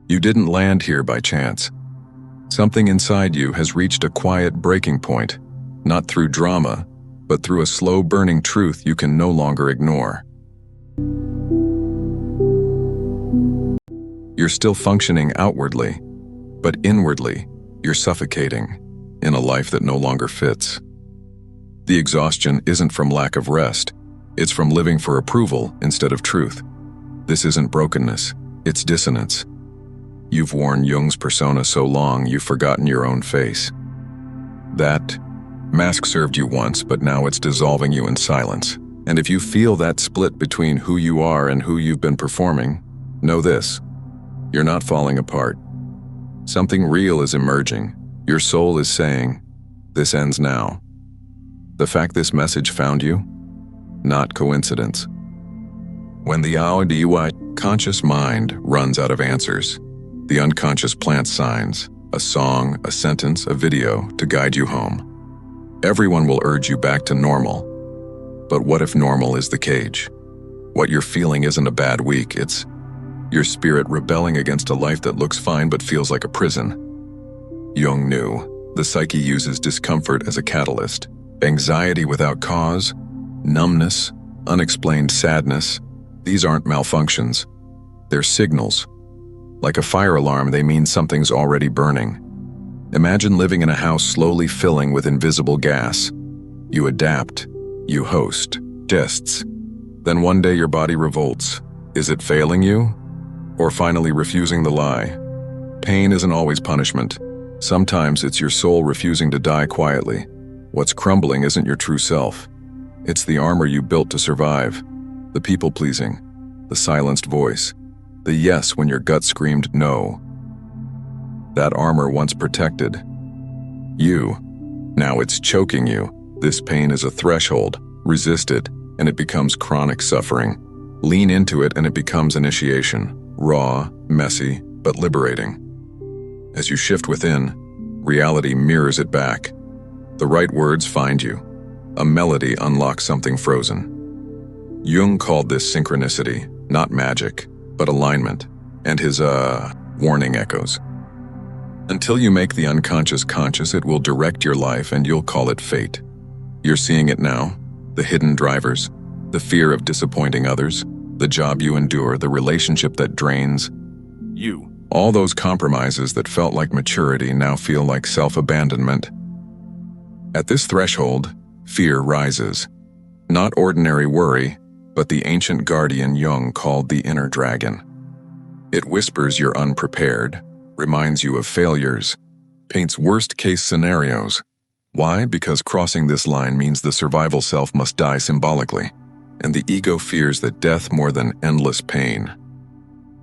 You didn't land here by chance. Something inside you has reached a quiet breaking point, not through drama, but through a slow burning truth you can no longer ignore. You're still functioning outwardly, but inwardly, you're suffocating in a life that no longer fits. The exhaustion isn't from lack of rest, it's from living for approval instead of truth. This isn't brokenness, it's dissonance. You've worn Jung's persona so long you've forgotten your own face. That mask served you once, but now it's dissolving you in silence. And if you feel that split between who you are and who you've been performing, know this: you're not falling apart. Something real is emerging. Your soul is saying, this ends now. The fact this message found you? Not coincidence. When the conscious mind runs out of answers, the unconscious plants signs, a song, a sentence, a video to guide you home. Everyone will urge you back to normal. But what if normal is the cage? What you're feeling isn't a bad week, it's your spirit rebelling against a life that looks fine but feels like a prison. Jung knew the psyche uses discomfort as a catalyst. Anxiety without cause, numbness, unexplained sadness, these aren't malfunctions. They're signals. Like a fire alarm, they mean something's already burning. Imagine living in a house slowly filling with invisible gas. You adapt, you host, guests. Then one day your body revolts. Is it failing you? Or finally refusing the lie? Pain isn't always punishment. Sometimes it's your soul refusing to die quietly. What's crumbling isn't your true self. It's the armor you built to survive. The people-pleasing, the silenced voice, the yes when your gut screamed no. That armor once protected you. Now it's choking you. This pain is a threshold. Resist it, and it becomes chronic suffering. Lean into it, and it becomes initiation. Raw, messy, but liberating. As you shift within, reality mirrors it back. The right words find you. A melody unlocks something frozen. Jung called this synchronicity, not magic, but alignment, and his, warning echoes. Until you make the unconscious conscious, it will direct your life and you'll call it fate. You're seeing it now, the hidden drivers, the fear of disappointing others, the job you endure, the relationship that drains you. All those compromises that felt like maturity now feel like self-abandonment. At this threshold, fear rises. Not ordinary worry, but the ancient guardian Jung called the inner dragon. It whispers you're unprepared, reminds you of failures, paints worst-case scenarios. Why? Because crossing this line means the survival self must die symbolically, and the ego fears that death more than endless pain.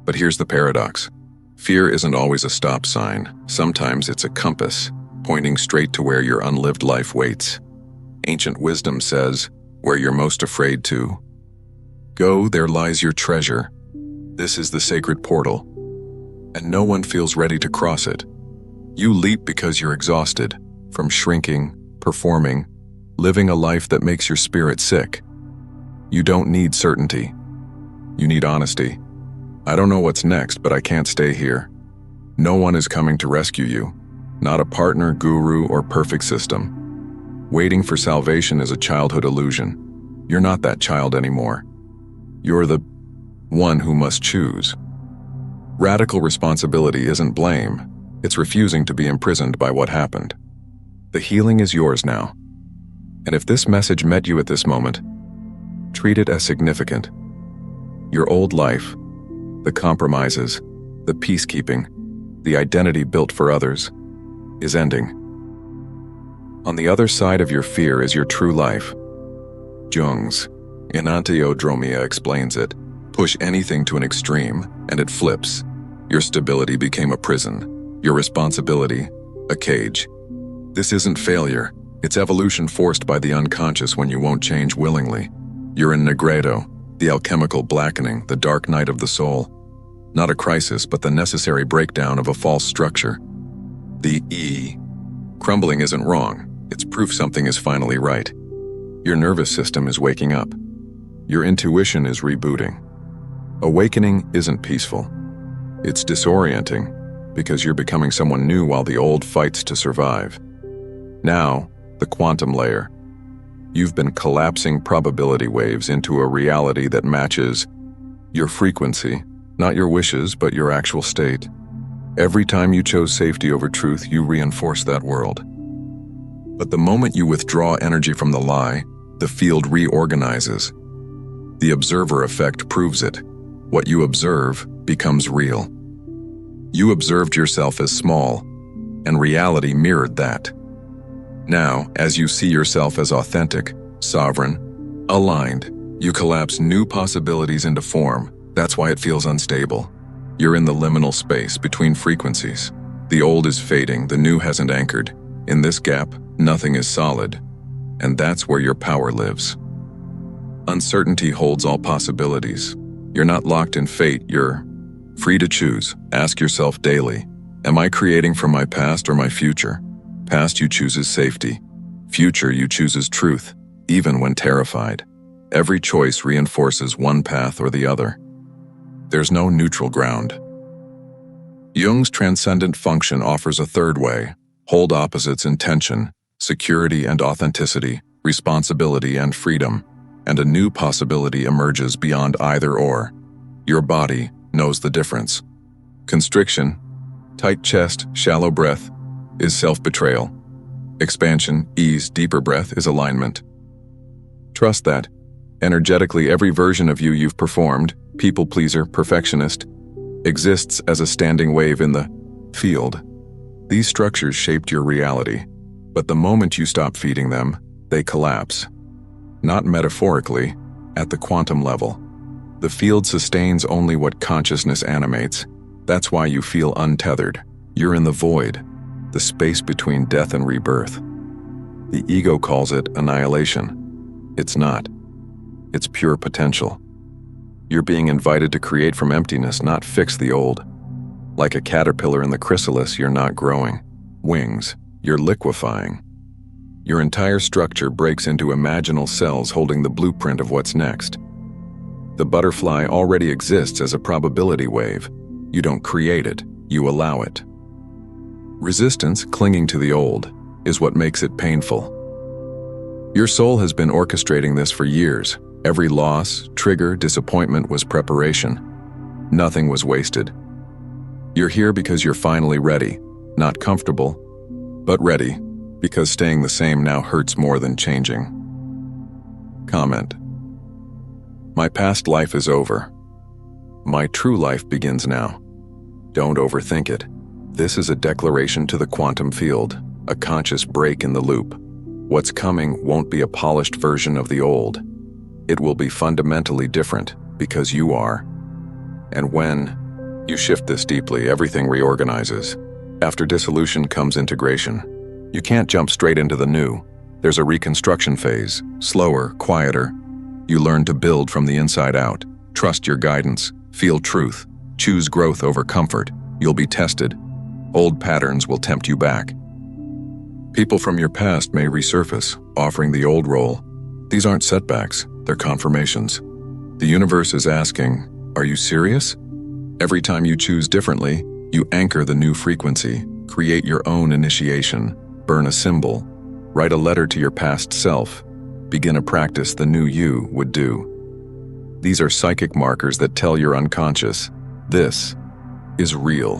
But here's the paradox. Fear isn't always a stop sign. Sometimes it's a compass, pointing straight to where your unlived life waits. Ancient wisdom says, where you're most afraid to go, there lies your treasure. This is the sacred portal, and no one feels ready to cross it. You leap because you're exhausted, from shrinking, performing, living a life that makes your spirit sick. You don't need certainty. You need honesty. I don't know what's next, but I can't stay here. No one is coming to rescue you. Not a partner, guru, or perfect system. Waiting for salvation is a childhood illusion. You're not that child anymore. You're the one who must choose. Radical responsibility isn't blame. It's refusing to be imprisoned by what happened. The healing is yours now. And if this message met you at this moment, treat it as significant. Your old life, the compromises, the peacekeeping, the identity built for others, is ending. On the other side of your fear is your true life. Jung's Enantiodromia explains it. Push anything to an extreme, and it flips. Your stability became a prison. Your responsibility, a cage. This isn't failure. It's evolution forced by the unconscious when you won't change willingly. You're in Nigredo, the alchemical blackening, the dark night of the soul. Not a crisis, but the necessary breakdown of a false structure. The crumbling isn't wrong. It's proof something is finally right. Your nervous system is waking up. Your intuition is rebooting. Awakening isn't peaceful. It's disorienting because you're becoming someone new while the old fights to survive. Now, the quantum layer. You've been collapsing probability waves into a reality that matches your frequency, not your wishes, but your actual state. Every time you chose safety over truth, you reinforce that world. But the moment you withdraw energy from the lie, the field reorganizes. The observer effect proves it. What you observe becomes real. You observed yourself as small, and reality mirrored that. Now, as you see yourself as authentic, sovereign, aligned, you collapse new possibilities into form. That's why it feels unstable. You're in the liminal space between frequencies. The old is fading, the new hasn't anchored. In this gap, nothing is solid, and that's where your power lives. Uncertainty holds all possibilities. You're not locked in fate, you're free to choose. Ask yourself daily, am I creating from my past or my future? Past you chooses safety. Future you chooses truth, even when terrified. Every choice reinforces one path or the other. There's no neutral ground. Jung's transcendent function offers a third way. Hold opposites in tension, security and authenticity, responsibility and freedom, and a new possibility emerges beyond either or. Your body knows the difference. Constriction, tight chest, shallow breath, is self-betrayal. Expansion, ease, deeper breath is alignment. Trust that. Energetically, every version of you you've performed, people-pleaser, perfectionist, exists as a standing wave in the field. These structures shaped your reality, but the moment you stop feeding them, they collapse. Not metaphorically, at the quantum level. The field sustains only what consciousness animates. That's why you feel untethered. You're in the void, the space between death and rebirth. The ego calls it annihilation. It's not. It's pure potential. You're being invited to create from emptiness, not fix the old. Like a caterpillar in the chrysalis, you're not growing wings, you're liquefying. Your entire structure breaks into imaginal cells holding the blueprint of what's next. The butterfly already exists as a probability wave. You don't create it, you allow it. Resistance, clinging to the old, is what makes it painful. Your soul has been orchestrating this for years. Every loss, trigger, disappointment was preparation. Nothing was wasted. You're here because you're finally ready, not comfortable, but ready, because staying the same now hurts more than changing. Comment. My past life is over. My true life begins now. Don't overthink it. This is a declaration to the quantum field, a conscious break in the loop. What's coming won't be a polished version of the old. It will be fundamentally different, because you are. And when you shift this deeply, everything reorganizes. After dissolution comes integration. You can't jump straight into the new. There's a reconstruction phase, slower, quieter. You learn to build from the inside out. Trust your guidance. Feel truth. Choose growth over comfort. You'll be tested. Old patterns will tempt you back. People from your past may resurface, offering the old role. These aren't setbacks, they're confirmations. The universe is asking, are you serious? Every time you choose differently, you anchor the new frequency, create your own initiation, burn a symbol, write a letter to your past self, begin a practice the new you would do. These are psychic markers that tell your unconscious, this is real.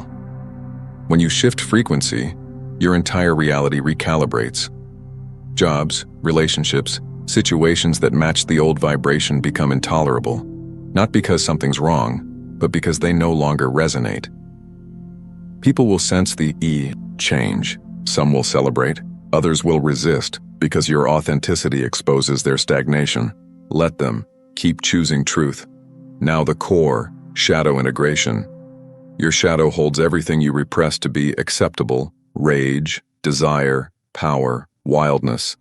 When you shift frequency, your entire reality recalibrates. Jobs, relationships, situations that match the old vibration become intolerable, not because something's wrong, but because they no longer resonate. People will sense the change. Some will celebrate, others will resist, because your authenticity exposes their stagnation. Let them. Keep choosing truth. Now the core, shadow integration. Your shadow holds everything you repress to be acceptable: rage, desire, power, wildness.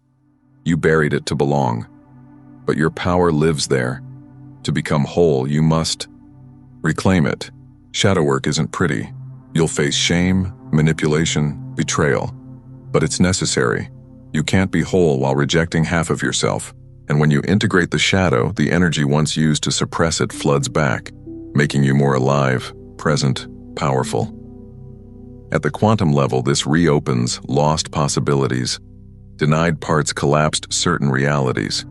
You buried it to belong. But your power lives there. To become whole, you must reclaim it. Shadow work isn't pretty. You'll face shame, manipulation, betrayal. But it's necessary. You can't be whole while rejecting half of yourself. And when you integrate the shadow, the energy once used to suppress it floods back, making you more alive, present, powerful. At the quantum level, this reopens lost possibilities. Denied parts collapsed certain realities.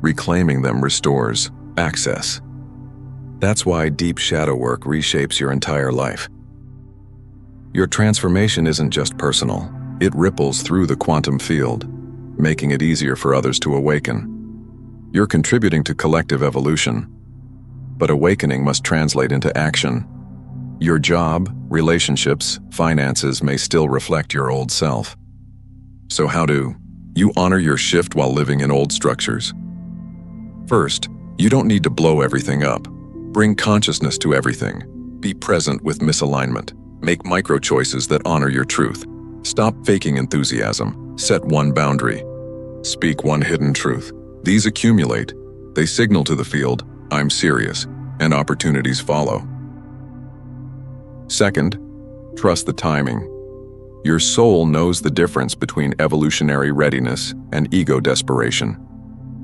Reclaiming them restores access. That's why deep shadow work reshapes your entire life. Your transformation isn't just personal. It ripples through the quantum field, making it easier for others to awaken. You're contributing to collective evolution, but awakening must translate into action. Your job, relationships, finances may still reflect your old self. So how do you honor your shift while living in old structures? First, you don't need to blow everything up. Bring consciousness to everything. Be present with misalignment. Make micro choices that honor your truth. Stop faking enthusiasm. Set one boundary. Speak one hidden truth. These accumulate. They signal to the field, I'm serious, and opportunities follow. Second, trust the timing. Your soul knows the difference between evolutionary readiness and ego desperation.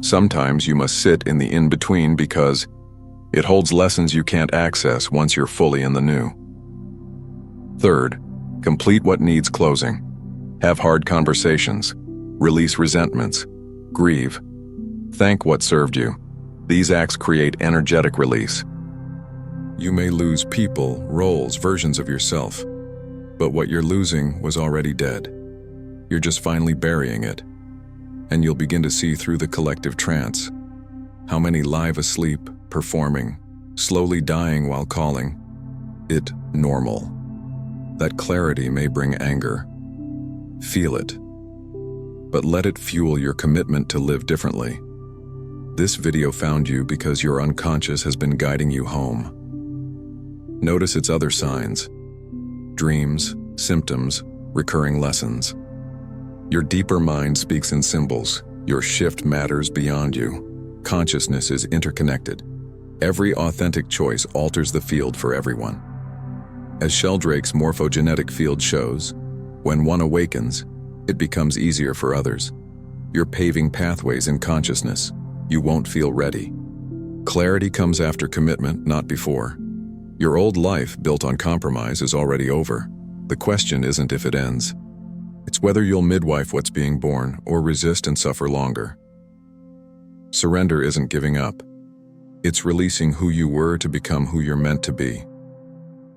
Sometimes you must sit in the in-between because it holds lessons you can't access once you're fully in the new. Third, complete what needs closing. Have hard conversations. Release resentments. Grieve. Thank what served you. These acts create energetic release. You may lose people, roles, versions of yourself, but what you're losing was already dead. You're just finally burying it, and you'll begin to see through the collective trance. How many live asleep, performing, slowly dying while calling it normal. That clarity may bring anger. Feel it, but let it fuel your commitment to live differently. This video found you because your unconscious has been guiding you home. Notice its other signs: dreams, symptoms, recurring lessons. Your deeper mind speaks in symbols. Your shift matters beyond you. Consciousness is interconnected. Every authentic choice alters the field for everyone. As Sheldrake's morphogenetic field shows, when one awakens, it becomes easier for others. You're paving pathways in consciousness. You won't feel ready. Clarity comes after commitment, not before. Your old life built on compromise is already over. The question isn't if it ends. It's whether you'll midwife what's being born or resist and suffer longer. Surrender isn't giving up. It's releasing who you were to become who you're meant to be.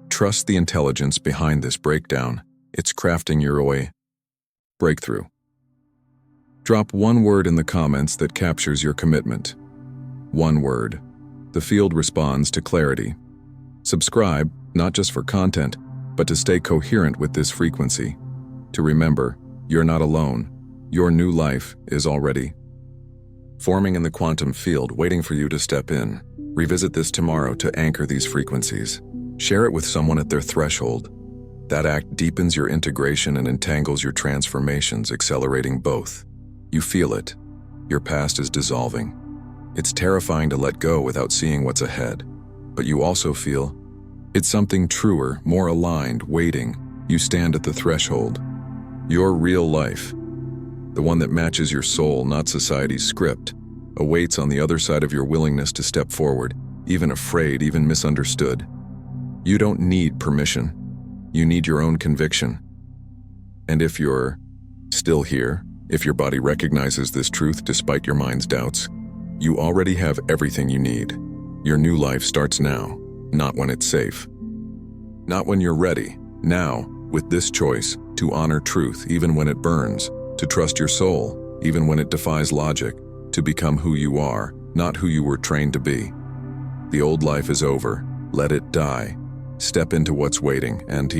Trust the intelligence behind this breakdown. It's crafting your way. Breakthrough. Drop one word in the comments that captures your commitment. One word. The field responds to clarity. Subscribe, not just for content, but to stay coherent with this frequency. To remember, you're not alone. Your new life is already forming in the quantum field, waiting for you to step in. Revisit this tomorrow to anchor these frequencies. Share it with someone at their threshold. That act deepens your integration and entangles your transformations, accelerating both. You feel it. Your past is dissolving. It's terrifying to let go without seeing what's ahead. But you also feel it's something truer, more aligned, waiting. You stand at the threshold. Your real life, the one that matches your soul, not society's script, awaits on the other side of your willingness to step forward, even afraid, even misunderstood. You don't need permission. You need your own conviction. And if you're still here, if your body recognizes this truth despite your mind's doubts, you already have everything you need. Your new life starts now, not when it's safe. Not when you're ready. Now, with this choice, to honor truth even when it burns, to trust your soul even when it defies logic, to become who you are, not who you were trained to be. The old life is over. Let it die. Step into what's waiting, and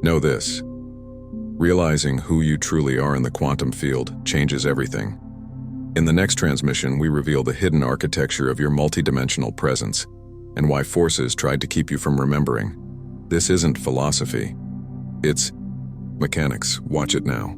know this. Realizing who you truly are in the quantum field changes everything. In the next transmission, we reveal the hidden architecture of your multidimensional presence and why forces tried to keep you from remembering. This isn't philosophy. It's mechanics. Watch it now.